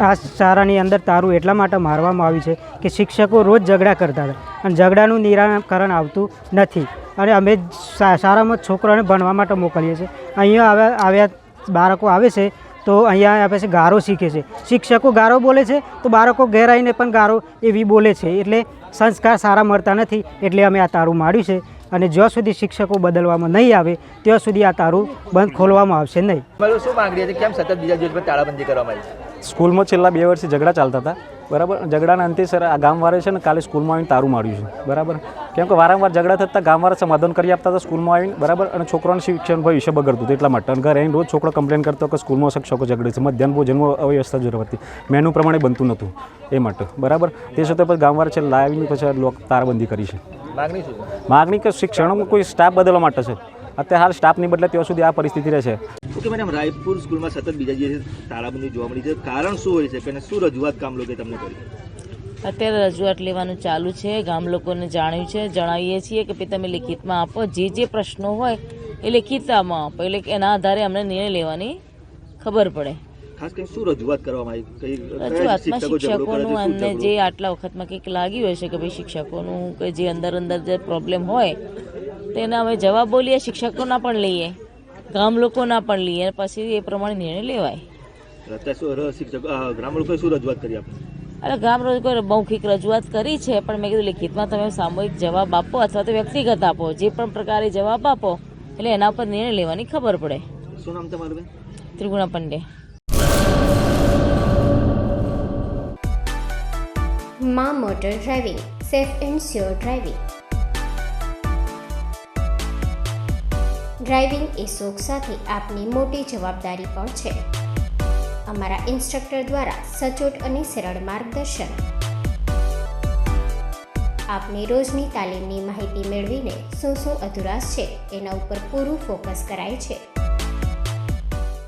આ શાળાની અંદર તારું એટલા માટે મારવામાં આવ્યું છે કે શિક્ષકો રોજ ઝઘડા કરતા હતા અને ઝઘડાનું નિરાકરણ આવતું નથી. અને અમે શાળામાં છોકરાઓને ભણવા માટે મોકલીએ છીએ. અહીંયા આવ્યા બાળકો આવે છે તો અહીંયા આપે છે ગારો શીખે છે. શિક્ષકો ગારો બોલે છે તો બાળકો ઘેર આવીને પણ ગારો એવી બોલે છે. એટલે સંસ્કાર સારા મળતા નથી. એટલે અમે આ તારું માર્યું છે અને જ્યાં સુધી શિક્ષકો બદલવામાં નહીં આવે ત્યાં સુધી આ તારું બંધ ખોલવામાં આવશે નહીં. શું માંગણી હતી? કેમ સતત બીજા દિવસ પર તાળાબંધી કરવામાં આવી? સ્કૂલમાં છેલ્લા 2 વર્ષથી ઝઘડા ચાલતા હતા, બરાબર. ઝઘડાના અંતે સર આ ગામવાળા છે ને કાલે સ્કૂલમાં આવીને તારું માર્યું છે, બરાબર. કેમ કે વારંવાર ઝઘડા થતાં ગામવાળા સમાધાન કરી આપતા હતા સ્કૂલમાં આવીને, બરાબર. અને છોકરાનું શિક્ષણ ભવિષ્ય બગડતું હતું એટલા માટે. અને ઘરે આવીને રોજ છોકરો કમ્પ્લેન કરતો કે સ્કૂલમાં શિક્ષકો ઝઘડે છે, મધ્યાહન ભોજનમાં અવ્યવસ્થા જરૂરતી, મેનુ પ્રમાણે બનતું નહોતું એ માટે, બરાબર. તે છતાં પછી ગામવાળા છે લાવીને પછી તારબંધી કરી છે. માગણી શું? માગણી કે શિક્ષણમાં કોઈ સ્ટાફ બદલવા માટે છે. અત્યારે હાલ સ્ટાફ નહીં બદલે ત્યાં સુધી આ પરિસ્થિતિ રહેશે. ઓકે મેડમ, રાયપુર સ્કૂલમાં સતત બીજા દિવસે તાળાબંધી જોવા મળી છે. કારણ શું હોય છે કે શું રજૂઆત ગામ લોકોએ તમને કરી? અત્યારે રજૂઆત લેવાનું ચાલુ છે. ગામ લોકોને જણાવીએ છીએ કે તમે લિખિતમાં આપો, જે પ્રશ્નો હોય એ લિખિતમાં આપો, એટલે એના આધારે અમને નિર્ણય લેવાની ખબર પડે. ખાસ કરીને શું રજૂઆત કરવામાં આવી? રજૂઆતમાં શિક્ષકોનું અમને જે આટલા વખતમાં કંઈક લાગ્યું હશે કે ભાઈ શિક્ષકોનું કે જે અંદર જે પ્રોબ્લેમ હોય તેના અમે જવાબ બોલીએ, શિક્ષકોના પણ લઈએ, ગામ લોકોના પણ લઈએ, પછી એ પ્રમાણે નિર્ણય લેવાય. ગ્રામ લોકોએ શું રજૂઆત કરી આપણે? અરે ગામ લોકોએ મૌખિક રજૂઆત કરી છે, પણ મેં કીધું લિખિતમાં તમે સામૂહિક જવાબ આપો અથવા તો વ્યક્તિગત આપો, જે પણ પ્રકારે જવાબ આપો એટલે એના પર નિર્ણય લેવાની ખબર પડે. શું નામ તમારું? ત્રિગુણા પંડે. માં motor driving, safe and sure driving. Driving એ શોખ સાથે આપની મોટી જવાબદારી પણ છે. અમારા ઇન્સ્ટ્રક્ટર દ્વારા સચોટ અને સરળ માર્ગદર્શન. આપની રોજની તાલીમની માહિતી મેળવીને શું અધુરાશ છે એના ઉપર પૂરું ફોકસ કરાય છે.